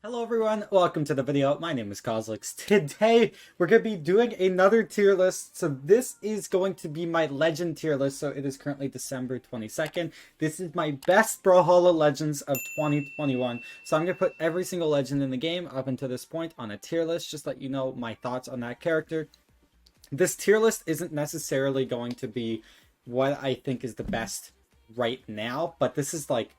Hello everyone, welcome to the video. My name is Cosolix. Today we're going to be doing another tier list. So this is going to be my legend tier list. So it is currently December 22nd. This is my best Brawlhalla legends of 2021. So I'm going to put every single legend in the game up until this point on a tier list. Just let you know my thoughts on that character. This tier list isn't necessarily going to be what I think is the best right now, but this is like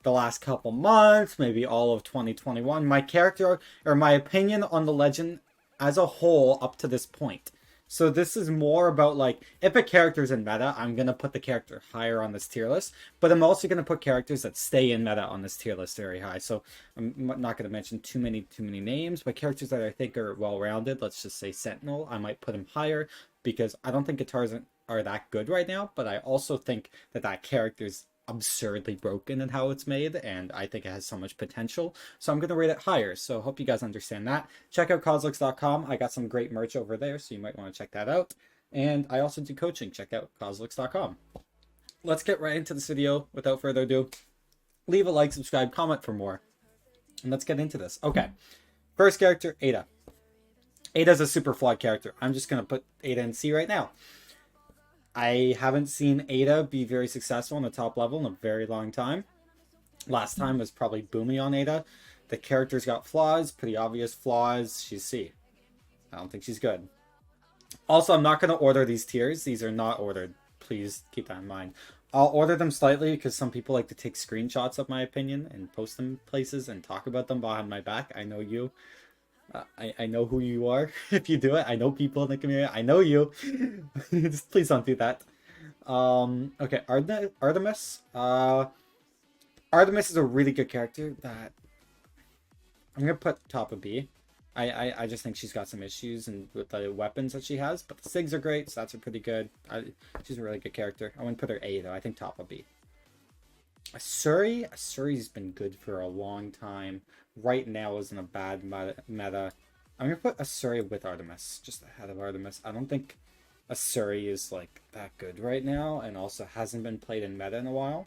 the last couple months, maybe all of 2021, my character or my opinion on the legend as a whole up to this point. So this is more about like, if a character's in meta, I'm going to put the character higher on this tier list, but I'm also going to put characters that stay in meta on this tier list very high. So I'm not going to mention too many names, but characters that I think are well-rounded, let's just say Sentinel, I might put him higher because I don't think guitars are that good right now, but I also think that character's absurdly broken in how it's made, and I think it has so much potential, so I'm going to rate it higher. So hope you guys understand that. Check out Cosolix.com. I got some great merch over there, so you might want to check that out. And I also do coaching. Check out Cosolix.com. Let's get right into this video. Without further ado, leave a like, subscribe, comment for more, and let's get into this. Okay, first character, Ada. Ada's a super flawed character. I'm just going to put Ada in C right now. I haven't seen Ada be very successful on the top level in a very long time. Last time was probably Boomy on Ada. The character's got flaws, pretty obvious flaws. She's C. I don't think she's good. Also, I'm not going to order these tiers. These are not ordered. Please keep that in mind. I'll order them slightly because some people like to take screenshots of my opinion and post them places and talk about them behind my back. I know you. I know who you are if you do it. I know people in the community. I know you. Just please don't do that. Okay, Artemis. Artemis is a really good character that I'm gonna put top of B. I just think she's got some issues and with the weapons that she has, but the SIGs are great, so that's pretty good. She's a really good character. I wouldn't put her A though. I think top of B. Asuri's been good for a long time. Right now isn't a bad meta. I'm gonna put Asuri with Artemis, just ahead of Artemis. I don't think Asuri is like that good right now, and also hasn't been played in meta in a while.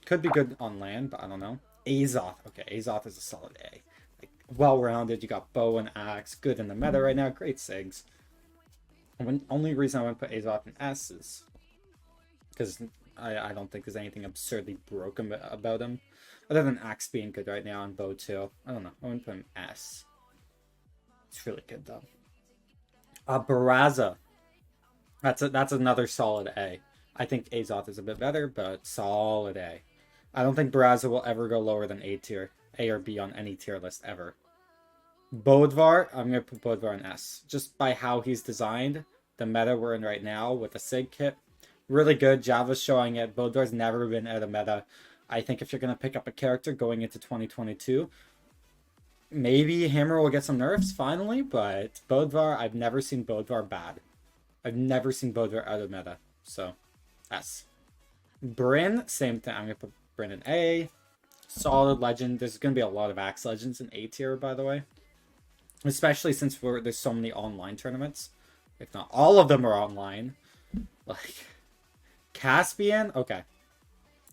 Could be good on land, but I don't know. Azoth, okay, Azoth is a solid A. Like, well-rounded. You got bow and axe, good in the meta right now. Great SIGs. The only reason I want to put Azoth in S is because I don't think there's anything absurdly broken about him. Other than Axe being good right now and Bow too. I don't know. I wouldn't put him S. It's really good though. Barraza. That's another solid A. I think Azoth is a bit better, but solid A. I don't think Barraza will ever go lower than A tier. A or B on any tier list ever. Bodvar, I'm going to put Bodvar in S. Just by how he's designed. The meta we're in right now with the SIG kit. Really good. Java's showing it. Bodvar's never been out of meta. I think if you're going to pick up a character going into 2022, maybe Hammer will get some nerfs finally, but Bodvar, I've never seen Bodvar bad. I've never seen Bodvar out of meta. So, S. Bryn, same thing. I'm going to put Bryn in A. Solid legend. There's going to be a lot of Axe legends in A tier, by the way. Especially since there's so many online tournaments. If not all of them are online. Like, Caspian, okay.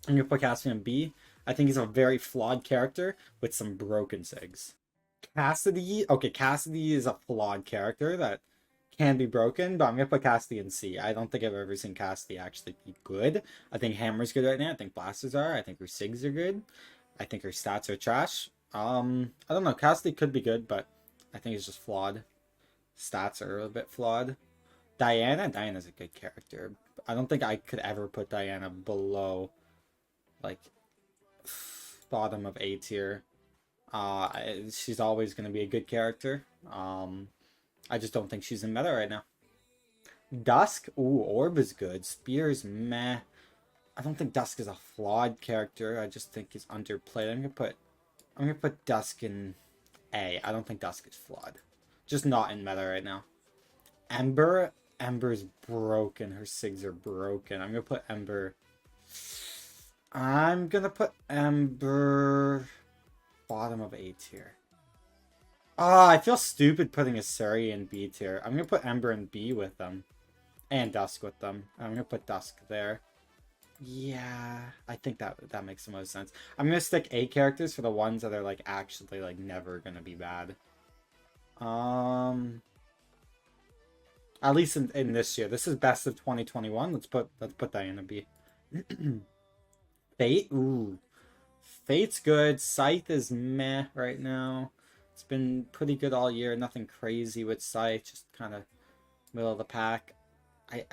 I'm going to put Caspian B. I think he's a very flawed character with some broken SIGs. Cassidy, okay, Cassidy is a flawed character that can be broken, but I'm going to put Cassidy in C. I don't think I've ever seen Cassidy actually be good. I think Hammer's good right now. I think Blasters are. I think her SIGs are good. I think her stats are trash. I don't know. Cassidy could be good, but I think it's just flawed. Stats are a bit flawed. Diana's a good character. I don't think I could ever put Diana below, like, bottom of A tier. She's always going to be a good character. I just don't think she's in meta right now. Dusk, ooh, Orb is good. Spears, meh. I don't think Dusk is a flawed character. I just think he's underplayed. I'm gonna put Dusk in A. I don't think Dusk is flawed. Just not in meta right now. Ember's broken. Her SIGs are broken. I'm gonna put Ember bottom of A tier. I feel stupid putting Asuri in B tier. I'm gonna put Ember in B with them. And Dusk with them. I'm gonna put Dusk there. Yeah, I think that makes the most sense. I'm gonna stick A characters for the ones that are like actually like never gonna be bad. Um, at least in this year. This is best of 2021. Let's put that in a B. Fate, ooh. Fate's good. Scythe is meh right now. It's been pretty good all year. Nothing crazy with Scythe, just kind of middle of the pack. I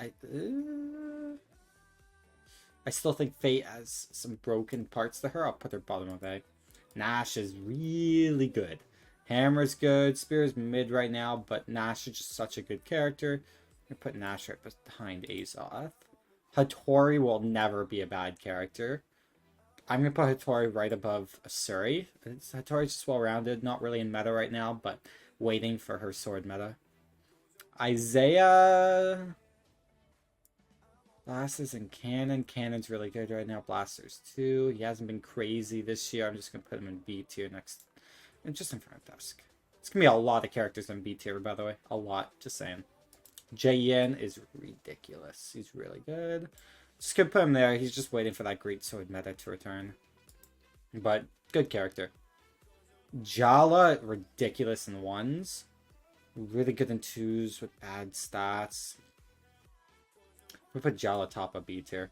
still think Fate has some broken parts to her. I'll put her bottom of A. Nash is really good. Hammer's good. Spear's mid right now, but Nash is just such a good character. I'm gonna put Nash right behind Azoth. Hattori will never be a bad character. I'm gonna put Hattori right above Asuri. Hattori's just well-rounded, not really in meta right now, but waiting for her sword meta. Isaiah... Blasters and Cannon. Cannon's really good right now. Blasters too. He hasn't been crazy this year. I'm just gonna put him in B tier next, and just in front of Dusk. It's gonna be a lot of characters in B tier, by the way. A lot. Just saying. J.N. is ridiculous. He's really good. Just gonna put him there. He's just waiting for that great sword meta to return. But good character. Jala, ridiculous in ones. Really good in twos with bad stats. We put Jala top of B tier.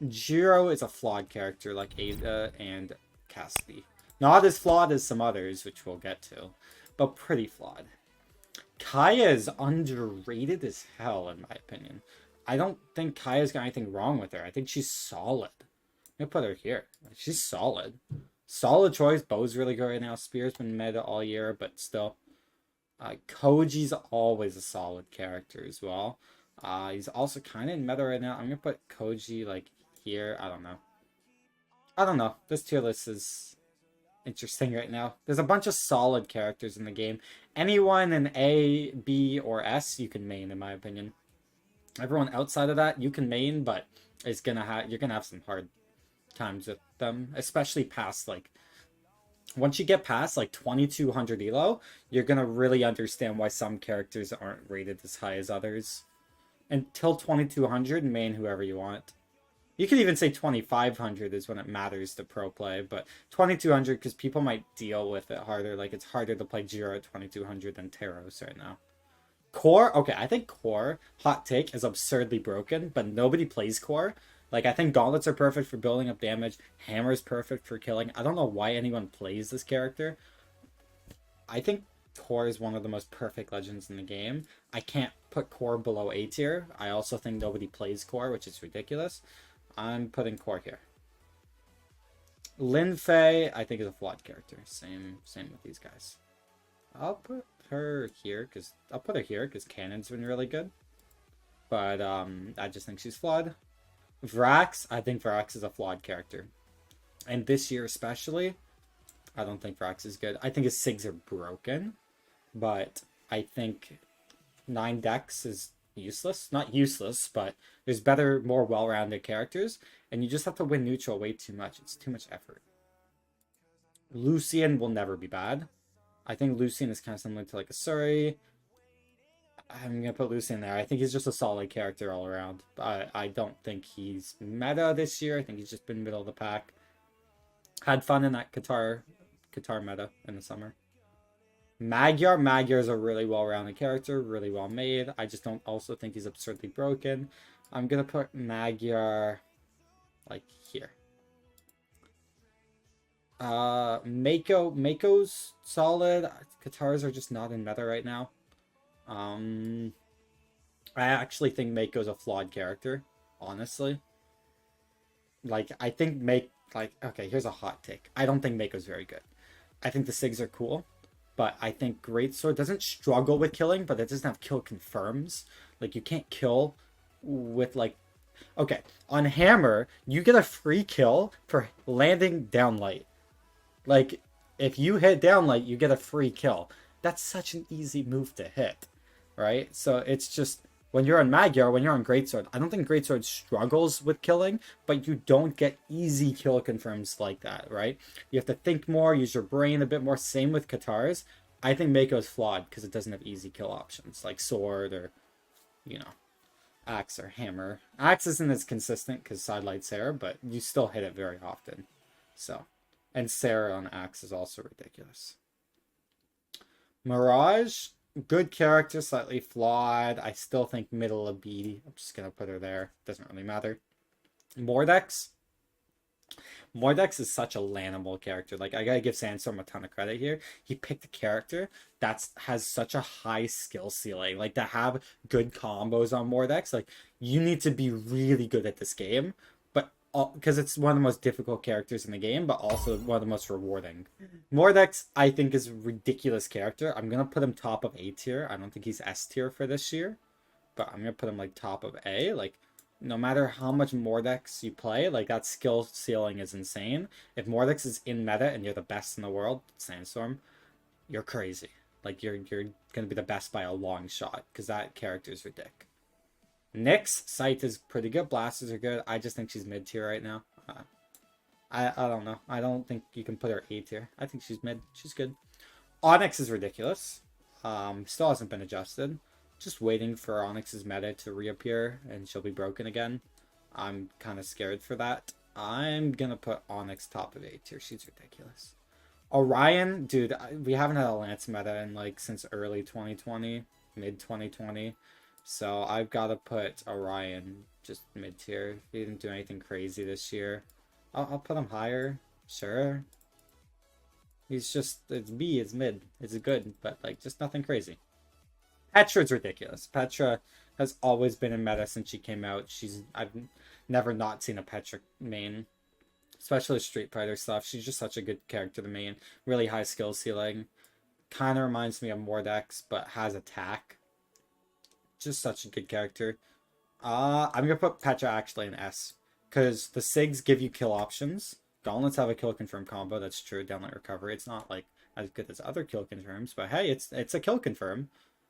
Jiro is a flawed character like Ada and Cassidy. Not as flawed as some others, which we'll get to, but pretty flawed. Kaya is underrated as hell, in my opinion. I don't think Kaya's got anything wrong with her. I think she's solid. I'm gonna put her here. She's solid. Solid choice. Bow's really good right now. Spear's been meta all year, but still. Koji's always a solid character as well. He's also kind of in meta right now. I'm gonna put Koji like here. I don't know. This tier list is interesting right now. There's a bunch of solid characters in the game. Anyone in A, B, or S you can main, in my opinion. Everyone outside of that you can main, but you're gonna have some hard times with them, especially past like. Once you get past like 2200 elo, you're gonna really understand why some characters aren't rated as high as others. Until 2200, main whoever you want. You could even say 2500 is when it matters to pro play, but 2200 because people might deal with it harder. Like it's harder to play Jiro at 2200 than Teros right now. Core, okay, I think Core, hot take, is absurdly broken, but nobody plays Core. Like, I think gauntlets are perfect for building up damage. Hammer's perfect for killing. I don't know why anyone plays this character. I think Core is one of the most perfect legends in the game. I can't put Core below A tier. I also think nobody plays Core, which is ridiculous. I'm putting Core here. Lin Fei, I think, is a flawed character. Same with these guys. I'll put her here because Cannon's been really good. But I just think she's flawed. Vrax, I think Vrax is a flawed character. And this year especially, I don't think Vrax is good. I think his SIGs are broken. But I think 9 decks is useless. Not useless, but there's better, more well-rounded characters. And you just have to win neutral way too much. It's too much effort. Lucian will never be bad. I think Lucian is kind of similar to like a Suri. I'm going to put Lucian there. I think he's just a solid character all around. I don't think he's meta this year. I think he's just been middle of the pack. Had fun in that Qatar meta in the summer. Magyar is a really well-rounded character, really well made. I just don't also think he's absurdly broken. I'm going to put Magyar like here. Mako's solid. Qatars are just not in meta right now. I actually think Mako's a flawed character, honestly. Like, I think okay, here's a hot take. I don't think Mako's very good. I think the SIGs are cool, but I think Greatsword doesn't struggle with killing, but it doesn't have kill confirms. Like, you can't kill with, like... Okay, on Hammer, you get a free kill for landing downlight. Like, if you hit downlight, you get a free kill. That's such an easy move to hit, right? So it's just, when you're on Magyar, when you're on Greatsword, I don't think Greatsword struggles with killing, but you don't get easy kill confirms like that, right? You have to think more, use your brain a bit more. Same with Qatars. I think Mako is flawed because it doesn't have easy kill options, like Sword or, you know. axe or hammer. Axe isn't as consistent because sidelight Sarah, but you still hit it very often. So, and Sarah on axe is also ridiculous. Mirage, good character, slightly flawed. I still think middle of B. I'm just gonna put her there. Doesn't really matter. Mordex. Mordex is such a landable character. Like, I gotta give Sandstorm a ton of credit here. He picked a character that has such a high skill ceiling. Like, to have good combos on Mordex, like, you need to be really good at this game. But, because it's one of the most difficult characters in the game, but also one of the most rewarding. Mordex, I think, is a ridiculous character. I'm gonna put him top of A tier. I don't think he's S tier for this year. But I'm gonna put him, like, top of A. Like, no matter how much Mordex you play, like, that skill ceiling is insane. If Mordex is in meta and you're the best in the world, Sandstorm, you're crazy. Like, you're gonna be the best by a long shot, because that character is ridiculous. Nyx, Sight is pretty good. Blasters are good. I just think she's mid tier right now. I don't know. I don't think you can put her A tier. I think she's mid. She's good. Onyx is ridiculous. Still hasn't been adjusted. Just waiting for Onyx's meta to reappear and she'll be broken again. I'm kind of scared for that. I'm gonna put Onyx top of A tier. She's ridiculous. Orion, dude, we haven't had a Lance meta in like since early 2020, mid 2020. So I've got to put Orion just mid tier. He didn't do anything crazy this year. I'll put him higher, sure. He's just, it's B, it's mid, it's good, but like just nothing crazy. Petra's ridiculous. Petra has always been in meta since she came out. I've never not seen a Petra main, especially Street Fighter stuff. She's just such a good character to main. Really high skill ceiling. Kind of reminds me of Mordex, but has attack. Just such a good character. I'm gonna put Petra actually in S, because the SIGs give you kill options. Gauntlets have a kill confirm combo. That's true. Downlight recovery. It's not like as good as other kill confirms, but hey, it's a kill confirm.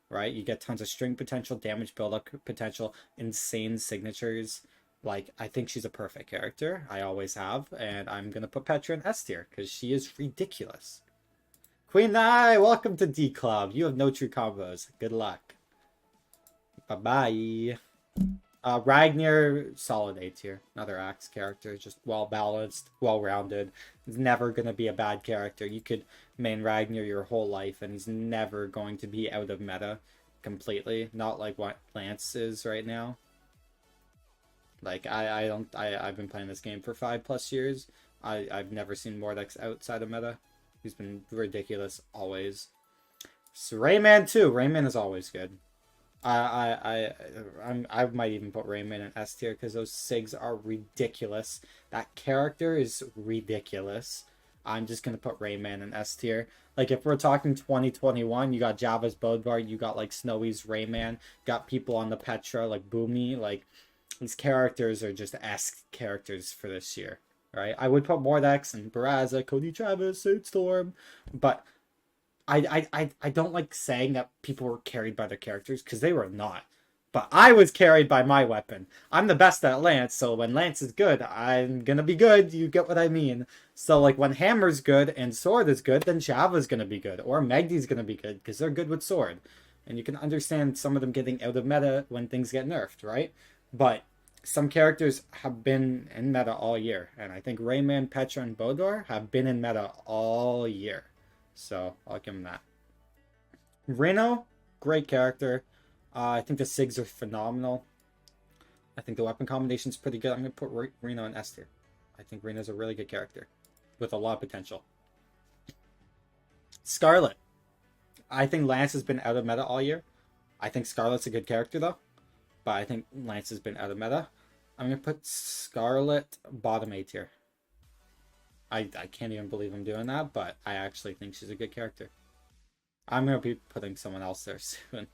Right, you get tons of string potential, damage buildup potential, insane signatures. Like, I think she's a perfect character. I always have, and I'm gonna put Petra in S tier because she is ridiculous. Queen Nai, welcome to D Club. You have no true combos. Good luck. Bye bye. Ragnar, solid A tier. Another axe character, just well balanced, well rounded. He's never gonna be a bad character. You could main Ragnar your whole life, and he's never going to be out of meta completely. Not like what Lance is right now. Like I've been playing this game for 5+ years. I've never seen Mordex outside of meta. He's been ridiculous always. So Raymond too. Raymond is always good. I might even put Raymond in S tier because those SIGs are ridiculous. That character is ridiculous. I'm just gonna put Raymond in S tier. Like, if we're talking 2021, you got Java's Bodvar, you got like Snowy's Rayman, got people on the Petra like Boomy. Like, these characters are just S characters for this year, right? I would put Mordex and Barraza, Cody Travis, Suitstorm, but I don't like saying that people were carried by their characters, because they were not. But I was carried by my weapon. I'm the best at Lance, so when Lance is good, I'm gonna be good. You get what I mean? So, like, when Hammer's good and Sword is good, then Java's gonna be good. Or Maggie's gonna be good, because they're good with Sword. And you can understand some of them getting out of meta when things get nerfed, right? But some characters have been in meta all year. And I think Rayman, Petra, and Bodor have been in meta all year. So, I'll give him that. Reno, great character. I think the SIGs are phenomenal. I think the weapon combination is pretty good. I'm going to put Reno in S tier. I think Reno's a really good character with a lot of potential. Scarlet. I think Lance has been out of meta all year. I think Scarlet's a good character, though. But I think Lance has been out of meta. I'm going to put Scarlet bottom A tier. I can't even believe I'm doing that, but I actually think she's a good character. I'm going to be putting someone else there soon.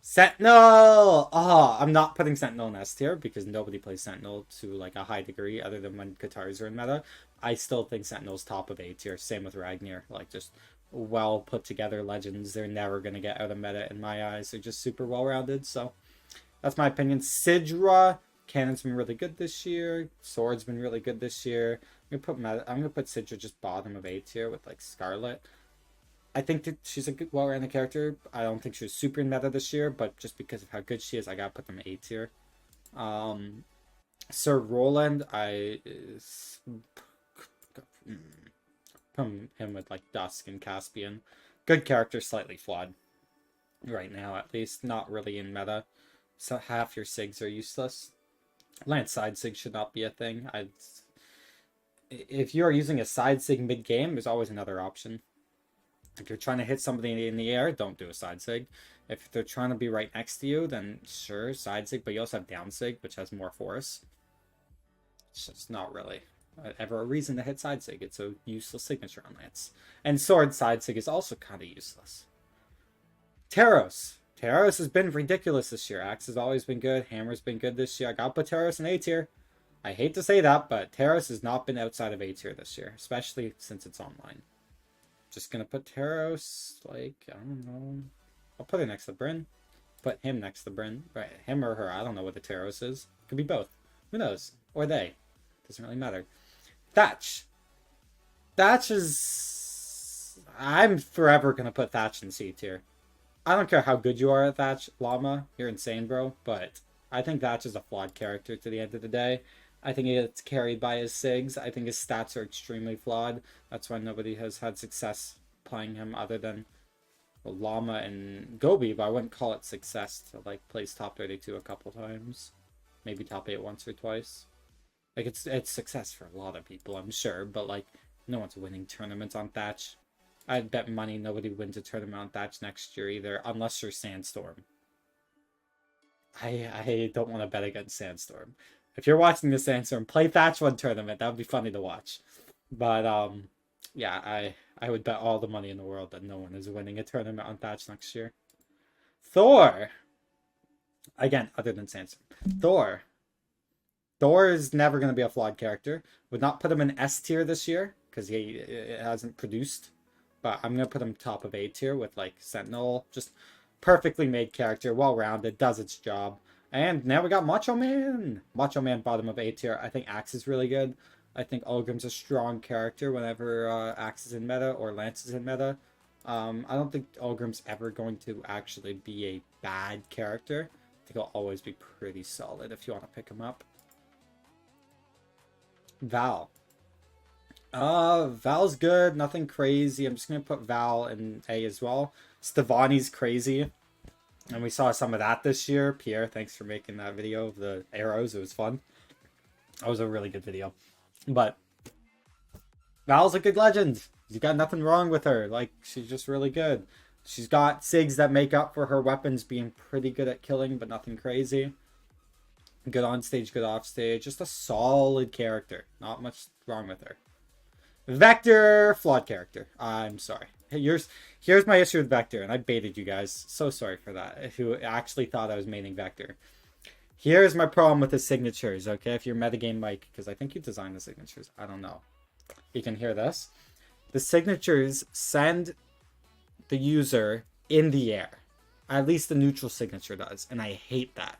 Sentinel! Oh, I'm not putting Sentinel in S tier because nobody plays Sentinel to like a high degree other than when guitars are in meta. I still think Sentinel's top of A tier. Same with Ragnar. Like, just well put together legends. They're never going to get out of meta in my eyes. They're just super well rounded. So that's my opinion. Sidra, Cannon's been really good this year. Sword's been really good this year. I'm gonna put Sidra just bottom of A tier with like Scarlet. I think that she's a good, well-rounded character. I don't think she was super in meta this year, but just because of how good she is, I gotta put them A tier. Sir Roland, put him with like Dusk and Caspian. Good character, slightly flawed. Right now, at least. Not really in meta. So half your SIGs are useless. Lance side SIG should not be a thing. If you are using a side SIG mid-game, there's always another option. If you're trying to hit somebody in the air, don't do a side SIG. If they're trying to be right next to you, then sure, side SIG, but you also have down SIG, which has more force. It's just not really ever a reason to hit side SIG. It's a useless signature on Lance. And sword side SIG is also kind of useless. Taros. Taros has been ridiculous this year. Axe has always been good. Hammer's been good this year. I gotta put Taros in A tier. I hate to say that, but Taros has not been outside of A tier this year, especially since it's online. Just gonna put Taros, like, I don't know. I'll put it next to Bryn. Put him next to Bryn. Right, him or her. I don't know what the Taros is. Could be both. Who knows? Or they. Doesn't really matter. Thatch. Thatch is... I'm forever gonna put Thatch in C tier. I don't care how good you are at Thatch, Llama. You're insane, bro. But I think Thatch is a flawed character to the end of the day. I think he gets carried by his SIGs. I think his stats are extremely flawed. That's why nobody has had success playing him other than Llama and Gobi. But I wouldn't call it success to like place top 32 a couple times. Maybe top 8 once or twice. Like it's success for a lot of people, I'm sure. But like no one's winning tournaments on Thatch. I'd bet money nobody wins a tournament on Thatch next year either, unless you're Sandstorm. I don't want to bet against Sandstorm. If you're watching the Sandstorm, play Thatch one tournament. That would be funny to watch. But yeah, I would bet all the money in the world that no one is winning a tournament on Thatch next year. Thor. Again, other than Sandstorm. Thor. Thor is never going to be a flawed character. Would not put him in S tier this year because he hasn't produced. But I'm going to put him top of A tier with, like, Sentinel. Just perfectly made character, well-rounded, does its job. And now we got Macho Man. Macho Man bottom of A tier. I think Axe is really good. I think Ulgrim's a strong character whenever Axe is in meta or Lance is in meta. I don't think Ulgrim's ever going to actually be a bad character. I think he'll always be pretty solid if you want to pick him up. Val. Val's good, nothing crazy. I'm just gonna put Val in A as well. Stevani's crazy. And we saw some of that this year. Pierre, thanks for making that video of the arrows. It was fun. That was a really good video. But Val's a good legend. You got nothing wrong with her. Like, she's just really good. She's got SIGs that make up for her weapons being pretty good at killing, but nothing crazy. Good on stage, good off stage. Just a solid character. Not much wrong with her. Vector, flawed character. I'm sorry. Here's my issue with Vector, and I baited you guys. So sorry for that, who actually thought I was maining Vector. Here's my problem with the signatures, okay? If you're metagame Mike, because I think you designed the signatures. I don't know. You can hear this. The signatures send the user in the air. At least the neutral signature does, and I hate that.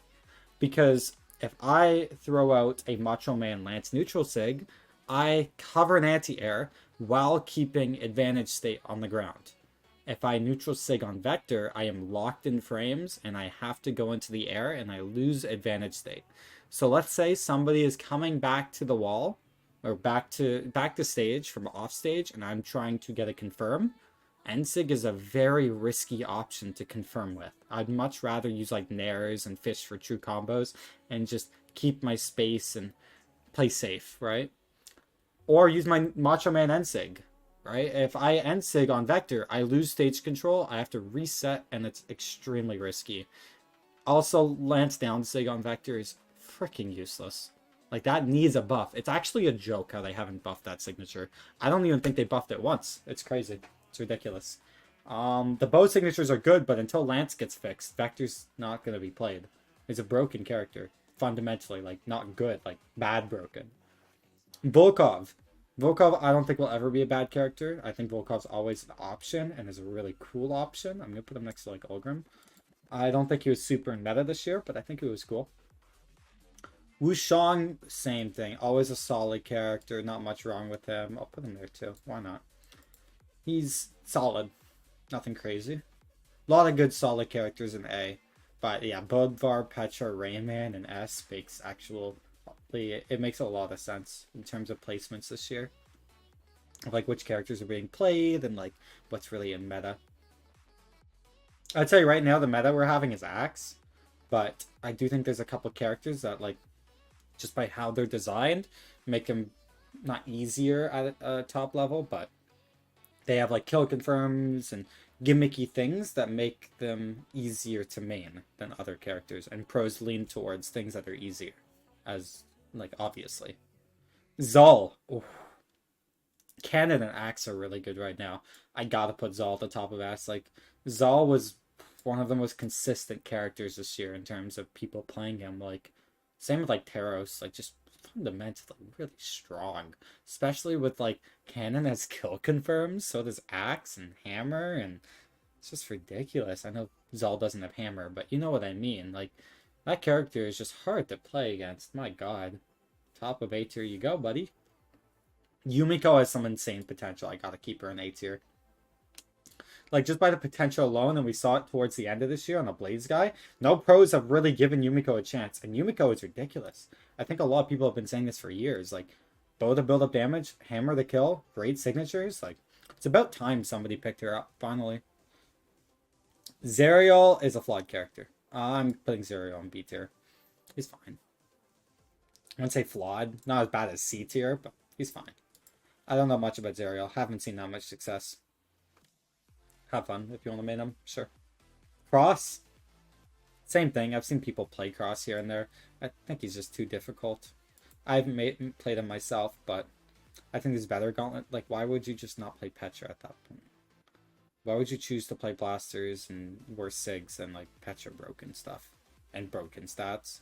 Because if I throw out a Macho Man Lance neutral sig, I cover an anti-air while keeping advantage state on the ground. If I neutral sig on Vector, I am locked in frames and I have to go into the air and I lose advantage state. So let's say somebody is coming back to the wall or back to stage from off stage and I'm trying to get a confirm. Ensig is a very risky option to confirm with. I'd much rather use like Nairs and Fish for true combos and just keep my space and play safe, right? Or use my Macho Man Ensig, right? If I Ensig on Vector, I lose stage control. I have to reset, and it's extremely risky. Also, Lance Downsig on Vector is freaking useless. Like, that needs a buff. It's actually a joke how they haven't buffed that signature. I don't even think they buffed it once. It's crazy. It's ridiculous. The bow signatures are good, but until Lance gets fixed, Vector's not going to be played. He's a broken character. Fundamentally, like, not good. Like, bad broken. Volkov. Volkov, I don't think will ever be a bad character. I think Volkov's always an option and is a really cool option. I'm going to put him next to, like, Ulgrim. I don't think he was super in meta this year, but I think he was cool. Wushang, same thing. Always a solid character. Not much wrong with him. I'll put him there, too. Why not? He's solid. Nothing crazy. A lot of good solid characters in A. But yeah, Bodvar, Petra, Rayman, and S makes actual... It makes a lot of sense in terms of placements this year. Like which characters are being played and like what's really in meta. I'd say right now the meta we're having is Axe. But I do think there's a couple characters that like just by how they're designed make them not easier at a top level, but they have like kill confirms and gimmicky things that make them easier to main than other characters, and pros lean towards things that are easier, as like obviously. Zal. Oof. Cannon and Axe are really good right now. I gotta put Zal at the top of Axe. Like Zal was one of the most consistent characters this year in terms of people playing him. Like same with like Taros, like just fundamentally really strong, especially with like Cannon has kill confirms, so does Axe and Hammer, and it's just ridiculous. I know Zal doesn't have Hammer, but you know what I mean. Like that character is just hard to play against. My god. Top of A tier you go, buddy. Yumiko has some insane potential. I gotta keep her in A tier. Like, just by the potential alone, and we saw it towards the end of this year on the Blaze guy, no pros have really given Yumiko a chance. And Yumiko is ridiculous. I think a lot of people have been saying this for years. Like, bow to build up damage, hammer the kill, great signatures. Like, it's about time somebody picked her up, finally. Zerial is a flawed character. I'm putting Zerial in B tier. He's fine. I wouldn't say flawed. Not as bad as C tier, but he's fine. I don't know much about Zerial. Haven't seen that much success. Have fun if you want to main him. Sure. Cross. Same thing. I've seen people play Cross here and there. I think he's just too difficult. I haven't played him myself, but I think he's better Gauntlet. Like, why would you just not play Petra at that point? Why would you choose to play Blasters and worse Sigs and, like, Petra broken stuff? And broken stats?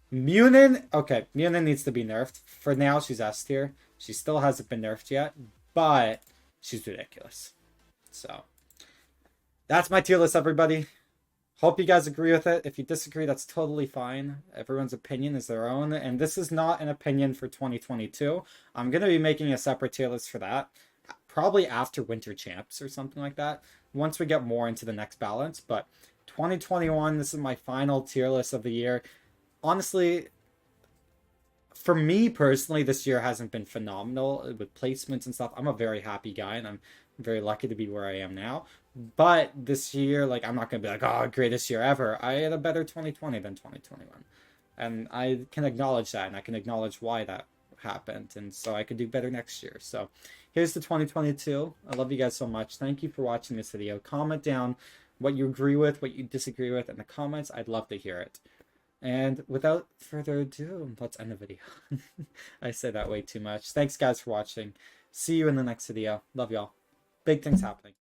Munin? Okay, Munin needs to be nerfed. For now, she's S tier. She still hasn't been nerfed yet, but she's ridiculous. So, that's my tier list, everybody. Hope you guys agree with it. If you disagree, that's totally fine. Everyone's opinion is their own, and this is not an opinion for 2022. I'm going to be making a separate tier list for that, probably after Winter Champs or something like that, once we get more into the next balance. But 2021, this is my final tier list of the year. Honestly, for me personally, this year hasn't been phenomenal with placements and stuff. I'm a very happy guy, and I'm very lucky to be where I am now. But this year, like, I'm not going to be like, oh, greatest year ever. I had a better 2020 than 2021. And I can acknowledge that, and I can acknowledge why that happened. And so I could do better next year. So here's the 2022. I love you guys so much. Thank you for watching this video. Comment down what you agree with, what you disagree with in the comments. I'd love to hear it. And without further ado, let's end the video. I say that way too much. Thanks, guys, for watching. See you in the next video. Love y'all. Big things happening.